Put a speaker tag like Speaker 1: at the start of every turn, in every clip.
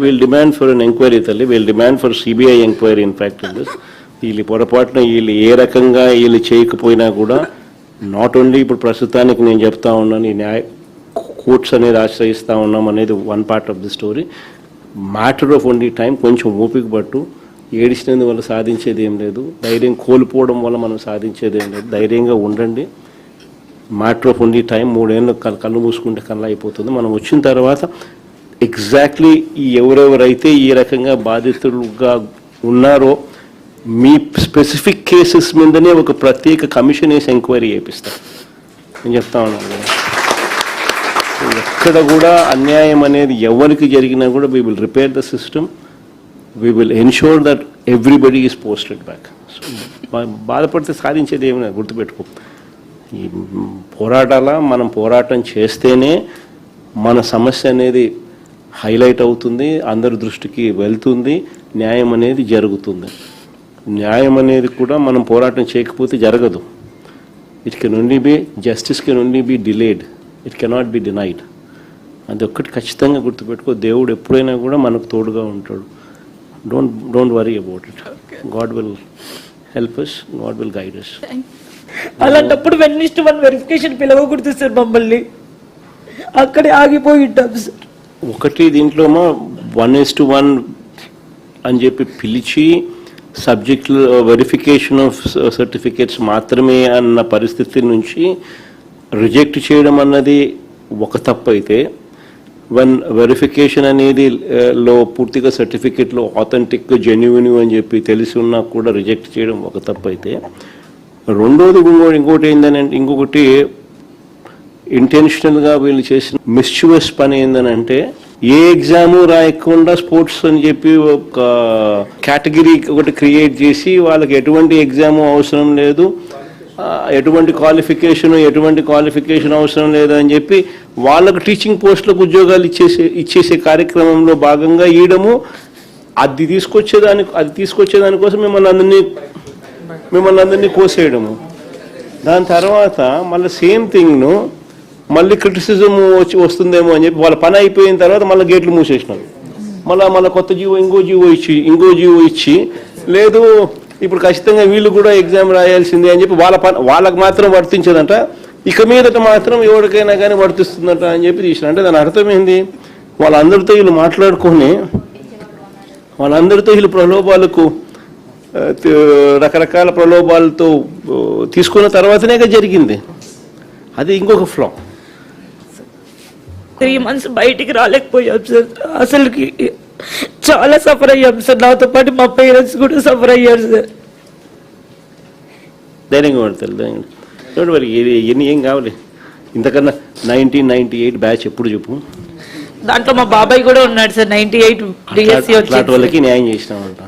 Speaker 1: We'll demand for an inquiry, Tali. We'll demand for CBI inquiry, in fact, in this. వీళ్ళు పొరపాటున వీళ్ళు ఏ రకంగా వీళ్ళు చేయకపోయినా కూడా నాట్ ఓన్లీ ఇప్పుడు ప్రస్తుతానికి నేను చెప్తా ఉన్నాను ఈ న్యాయ కోర్ట్స్ అనేది ఆశ్రయిస్తూ ఉన్నాం అనేది one part of the story. Matter of only time. కొంచెం ఓపిక పట్టు. ఏడిచినందువల్ల సాధించేది ఏం లేదు, ధైర్యం కోల్పోవడం వల్ల మనం సాధించేది ఏం లేదు. ధైర్యంగా ఉండండి. Matter of only time. 3 ఏళ్ళు కళ్ళు మూసుకుంటే కళ్ళు అయిపోతుంది. మనం వచ్చిన తర్వాత ఎగ్జాక్ట్లీ ఎవరెవరైతే ఈ రకంగా బాధితులుగా ఉన్నారో మీ స్పెసిఫిక్ కేసెస్ మీదనే ఒక ప్రత్యేక కమిషన్ వేసి ఎంక్వైరీ చేపిస్తారు. నేను చెప్తా ఉన్నాను కదా, ఎక్కడ కూడా అన్యాయం అనేది ఎవరికి జరిగినా కూడా we will repair the system. We will ensure that everybody is posted back. So బాధపడితే సాధించేది ఏమైనా గుర్తుపెట్టుకో. ఈ మనం పోరాటం చేస్తేనే మన సమస్య అనేది హైలైట్ అవుతుంది, అందరి దృష్టికి వెళ్తుంది, న్యాయం అనేది జరుగుతుంది. న్యాయం అనేది కూడా మనం పోరాటం చేయకపోతే జరగదు. It can only be justice can only be delayed, it cannot be denied. అది ఒక్కటి ఖచ్చితంగా గుర్తుపెట్టుకో. దేవుడు ఎప్పుడైనా కూడా మనకు తోడుగా ఉంటాడు. Don't worry about it. God will help us, God will guide us.
Speaker 2: అలాంటప్పుడు 1:1 వెరిఫికేషన్ పిలవకూడదు సార్, మమ్మల్ని అక్కడే ఆగిపోయి ఉంటాం సార్.
Speaker 1: ఒకటి దీంట్లో 1:1 అని చెప్పి పిలిచి సబ్జెక్ట్ వెరిఫికేషన్ ఆఫ్ సర్టిఫికేట్స్ మాత్రమే అన్న పరిస్థితి నుంచి రిజెక్ట్ చేయడం అన్నది ఒక తప్పు అయితే, వెరిఫికేషన్ అనేది లో పూర్తిగా సర్టిఫికేట్లో ఆథెంటిక్ జెన్యున్ అని చెప్పి తెలిసి ఉన్నా కూడా రిజెక్ట్ చేయడం ఒక తప్పు అయితే, రెండోది ఇంకోటి ఏంటంటే, ఇంకొకటి ఇంటెన్షనల్గా వీళ్ళు చేసిన మిస్చివస్ పని ఏంటంటే, ఏ ఎగ్జాము రాయకుండా స్పోర్ట్స్ అని చెప్పి ఒక కేటగిరీ ఒకటి క్రియేట్ చేసి వాళ్ళకి ఎటువంటి ఎగ్జాము అవసరం లేదు, ఎటువంటి క్వాలిఫికేషన్ అవసరం లేదు అని చెప్పి వాళ్ళకు టీచింగ్ పోస్టులకు ఉద్యోగాలు ఇచ్చేసే కార్యక్రమంలో భాగంగా ఇయడము, అది తీసుకొచ్చేదానికోసం మిమ్మల్ని అందరినీ కోసేయడము. దాని తర్వాత మళ్ళీ సేమ్ థింగ్ను మళ్ళీ క్రిటిసిజం వస్తుందేమో అని చెప్పి వాళ్ళ పని అయిపోయిన తర్వాత మళ్ళీ గేట్లు మూసేసినారు. మళ్ళీ కొత్త ఇంకో జీవో ఇచ్చి లేదు ఇప్పుడు ఖచ్చితంగా వీళ్ళు కూడా ఎగ్జామ్ రాయాల్సిందే అని చెప్పి వాళ్ళకు మాత్రం వర్తించదంట, ఇక మీదట మాత్రం ఎవరికైనా కానీ వర్తిస్తుందంట అని చెప్పి తీసిన. అంటే దాని అర్థమైంది, వాళ్ళందరితో వీళ్ళు మాట్లాడుకొని వీళ్ళు ప్రలోభాలకు రకరకాల ప్రలోభాలతో తీసుకున్న తర్వాతనే జరిగింది. అది ఇంకొక ఫ్లా.
Speaker 2: 3 months బయటికి రాలేకపోయాం సార్. అసలుకి చాలా సఫర్ అయ్యాం సార్. నాతో పాటు మా పేరెంట్స్ కూడా సఫర్ అయ్యారు సార్.
Speaker 1: ధైర్యంగా పడతారు. చూడండి మరి ఏం కావాలి ఇంతకన్నా. 1998 బ్యాచ్ ఎప్పుడు చెప్పు.
Speaker 2: దాంట్లో మా బాబాయ్ కూడా ఉన్నాడు సార్. 98 డిఎస్సి
Speaker 1: వచ్చి వాళ్ళకి న్యాయం చేసినామంట.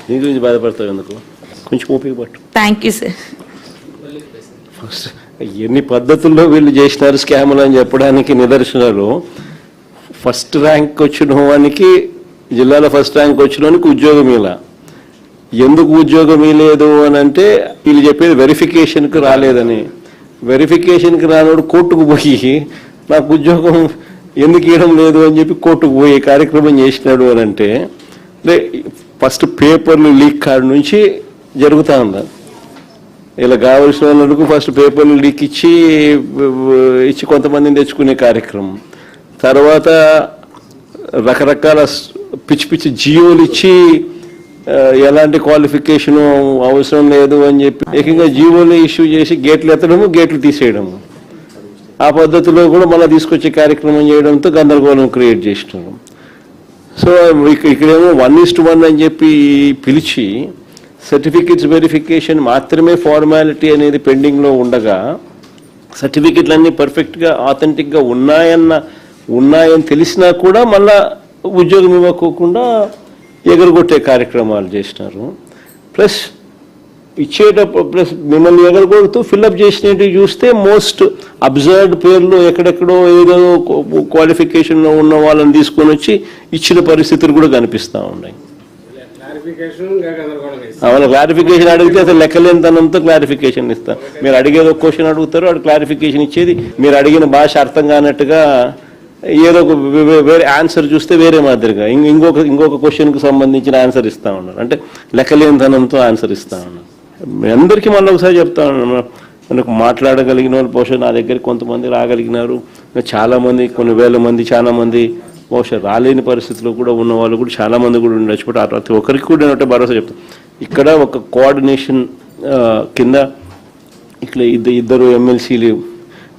Speaker 1: దీని గురించి బాధపడతావు ఎందుకు? కొంచెం ఓపిక పట్టు.
Speaker 2: Thank you sir.
Speaker 1: ఫస్ట్ ఎన్ని పద్ధతుల్లో వీళ్ళు చేసినారు స్కాములు అని చెప్పడానికి నిదర్శనాలు, ఫస్ట్ ర్యాంక్ వచ్చిన వానికి, జిల్లాలో ఫస్ట్ ర్యాంక్ వచ్చిన వానికి ఉద్యోగం ఇలా. ఎందుకు ఉద్యోగం ఇవ్వలేదు అని అంటే వీళ్ళు చెప్పేది వెరిఫికేషన్కి రాలేదని. వెరిఫికేషన్కి రానోడు కోర్టుకు పోయి నాకు ఉద్యోగం ఎందుకు ఇవ్వడం లేదు అని చెప్పి కోర్టుకు పోయి కార్యక్రమం చేసినాడు అని అంటే, ఫస్ట్ పేపర్లు లీక్ కాడ నుంచి జరుగుతూ ఉంది. ఇలా కావలసిన వాళ్ళకు ఫస్ట్ పేపర్లు లీక్ ఇచ్చి కొంతమందిని తెచ్చుకునే కార్యక్రమం, తర్వాత రకరకాల పిచ్చి జియోలు ఇచ్చి ఎలాంటి క్వాలిఫికేషను అవసరం లేదు అని చెప్పి ఏకంగా జీవోలు ఇష్యూ చేసి గేట్లు ఎత్తడము, గేట్లు తీసేయడము, ఆ పద్ధతిలో కూడా మళ్ళీ తీసుకొచ్చే కార్యక్రమం చేయడంతో గందరగోళం క్రియేట్ చేసినారు. సో ఇక్కడేమో 1:1 అని చెప్పి పిలిచి సర్టిఫికెట్స్ వెరిఫికేషన్ మాత్రమే ఫార్మాలిటీ అనేది పెండింగ్లో ఉండగా, సర్టిఫికెట్లన్నీ పర్ఫెక్ట్గా ఆథెంటిక్గా ఉన్నాయని తెలిసినా కూడా మళ్ళా ఉద్యోగం ఇవ్వకోకుండా ఎగరగొట్టే కార్యక్రమాలు చేసినారు. ప్లస్ ప్లస్ మిమ్మల్ని ఎగరగొడుతూ ఫిల్అప్ చేసినట్టు చూస్తే మోస్ట్ అబ్జర్వ్డ్ పేర్లు ఎక్కడెక్కడో ఏదో క్వాలిఫికేషన్లో ఉన్న వాళ్ళని తీసుకొని వచ్చి ఇచ్చిన పరిస్థితులు కూడా కనిపిస్తూ ఉన్నాయి. అవును, క్లారిఫికేషన్ అడిగితే అసలు లెక్కలేనితనంతో క్లారిఫికేషన్ ఇస్తాం. మీరు అడిగేది ఒక క్వశ్చన్ అడుగుతారు, వాడు క్లారిఫికేషన్ ఇచ్చేది మీరు అడిగిన భాష అర్థం కానట్టుగా ఏదో ఒక వేరే ఆన్సర్ చూస్తే వేరే మాదిరిగా ఇంకొక క్వశ్చన్కి సంబంధించిన ఆన్సర్ ఇస్తా ఉన్నారు. అంటే లెక్కలేనితనంతో ఆన్సర్ ఇస్తా ఉన్నారు. మీ అందరికీ మళ్ళీ ఒకసారి చెప్తా ఉన్నాను, మనకు మాట్లాడగలిగిన వాళ్ళు బహుశా నా దగ్గర కొంతమంది రాగలిగినారు, చాలామంది కొన్ని వేల మంది చాలా మంది బహుశా రాలేని పరిస్థితిలో కూడా ఉన్న వాళ్ళు కూడా చాలామంది కూడా ఉండొచ్చు. బట్ ప్రతి ఒక్కరికి కూడా నేను ఒకటే భరోసా చెప్తాను, ఇక్కడ ఒక కోఆర్డినేషన్ కింద ఇక్కడ ఇద్దరు ఎమ్మెల్సీలు,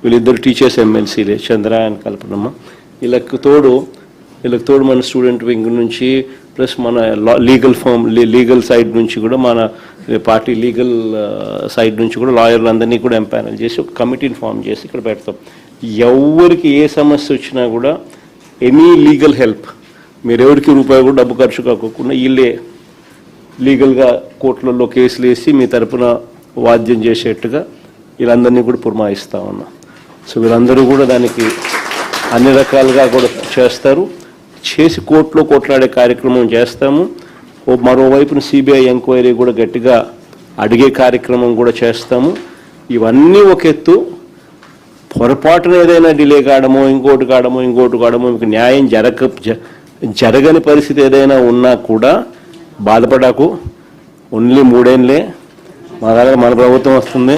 Speaker 1: వీళ్ళిద్దరు టీచర్స్ ఎమ్మెల్సీలే, చంద్ర అండ్ కల్పనమ్మ. వీళ్ళకి తోడు మన స్టూడెంట్ వింగ్ నుంచి ప్లస్ మన లీగల్ సైడ్ నుంచి కూడా మన పార్టీ లీగల్ సైడ్ నుంచి కూడా లాయర్లందరినీ కూడా ఎంపానల్ చేసి ఒక కమిటీని ఫామ్ చేసి ఇక్కడ పెడతాం. ఎవరికి ఏ సమస్య వచ్చినా కూడా ఎనీ లీగల్ హెల్ప్, మీరు ఎవరికి రూపాయి కూడా డబ్బు ఖర్చు కాకుండా వీళ్ళే లీగల్గా కోర్టులలో కేసులు వేసి మీ తరపున వాద్యం చేసేట్టుగా వీళ్ళందరినీ కూడా పురమాయిస్తూ ఉన్నాం. సో వీళ్ళందరూ కూడా దానికి అన్ని రకాలుగా కూడా చేస్తారు, చేసి కోర్టులో కొట్లాడే కార్యక్రమం చేస్తాము. మరోవైపున సిబిఐ ఎంక్వైరీ కూడా గట్టిగా అడిగే కార్యక్రమం కూడా చేస్తాము. ఇవన్నీ ఒక ఎత్తు, పొరపాటున ఏదైనా డిలే కావడమో ఇంకోటి కావడమో మీకు న్యాయం జరగని పరిస్థితి ఏదైనా ఉన్నా కూడా బాధపడకు. ఓన్లీ 3 ఏళ్ళే మన ప్రభుత్వం వస్తుంది.